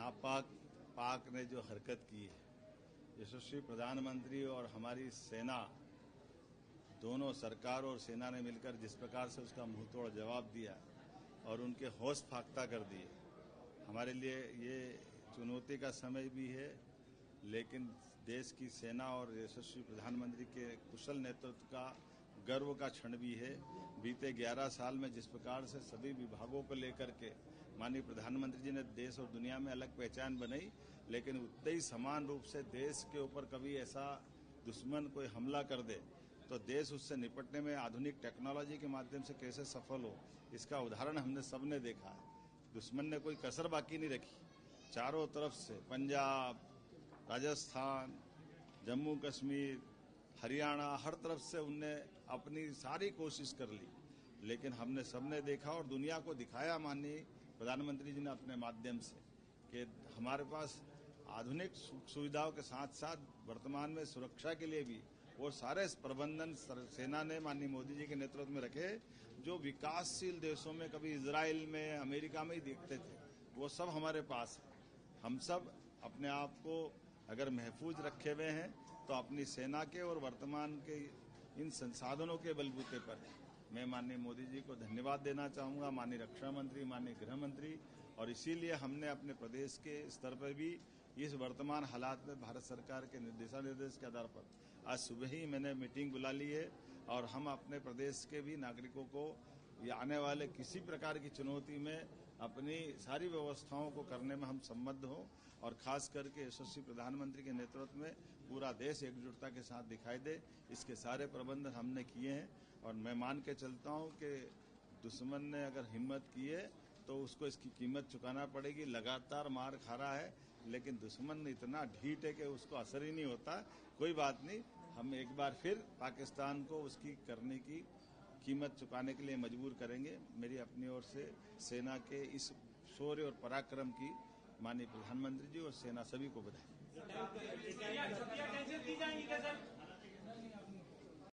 नापाक पाक ने जो हरकत की है, यशस्वी प्रधानमंत्री और हमारी सेना, दोनों सरकार और सेना ने मिलकर जिस प्रकार से उसका मुंहतोड़ जवाब दिया और उनके होश फाख्ता कर दिए, हमारे लिए ये चुनौती का समय भी है, लेकिन देश की सेना और यशस्वी प्रधानमंत्री के कुशल नेतृत्व का गर्व का क्षण भी है। बीते 11 साल में जिस प्रकार से सभी विभागों को लेकर के माननीय प्रधानमंत्री जी ने देश और दुनिया में अलग पहचान बनाई, लेकिन उतने ही समान रूप से देश के ऊपर कभी ऐसा दुश्मन कोई हमला कर दे तो देश उससे निपटने में आधुनिक टेक्नोलॉजी के माध्यम से कैसे सफल हो, इसका उदाहरण हमने सबने देखा है। दुश्मन ने कोई कसर बाकी नहीं रखी, चारों तरफ से पंजाब, राजस्थान, जम्मू कश्मीर, हरियाणा, हर तरफ से उनने अपनी सारी कोशिश कर ली, लेकिन हमने सबने देखा और दुनिया को दिखाया माननीय प्रधानमंत्री जी ने अपने माध्यम से कि हमारे पास आधुनिक सुविधाओं के साथ साथ वर्तमान में सुरक्षा के लिए भी वो सारे प्रबंधन सेना ने माननीय मोदी जी के नेतृत्व में रखे, जो विकासशील देशों में कभी इजराइल में, अमेरिका में ही देखते थे, वो सब हमारे पास है। हम सब अपने आप को अगर महफूज रखे हुए हैं तो अपनी सेना के और वर्तमान के इन संसाधनों के बलबूते पर मैं माननीय मोदी जी को धन्यवाद देना चाहूंगा, माननीय रक्षा मंत्री, माननीय गृह मंत्री, और इसीलिए हमने अपने प्रदेश के स्तर पर भी इस वर्तमान हालात में भारत सरकार के निर्देश के आधार पर आज सुबह ही मैंने मीटिंग बुला ली है और हम अपने प्रदेश के भी नागरिकों को ये आने वाले किसी प्रकार की चुनौती में अपनी सारी व्यवस्थाओं को करने में हम सम्बद्ध हों, और खास करके यशस्वी प्रधानमंत्री के नेतृत्व में पूरा देश एकजुटता के साथ दिखाई दे, इसके सारे प्रबंध हमने किए हैं। और मैं मान के चलता हूं कि दुश्मन ने अगर हिम्मत की है तो उसको इसकी कीमत चुकाना पड़ेगी। लगातार मार खा रहा है, लेकिन दुश्मन इतना ढीठ है कि उसको असर ही नहीं होता। कोई बात नहीं, हम एक बार फिर पाकिस्तान को उसकी करने की कीमत चुकाने के लिए मजबूर करेंगे। मेरी अपनी ओर से सेना के इस शौर्य और पराक्रम की माननीय प्रधानमंत्री जी और सेना सभी को बधाई।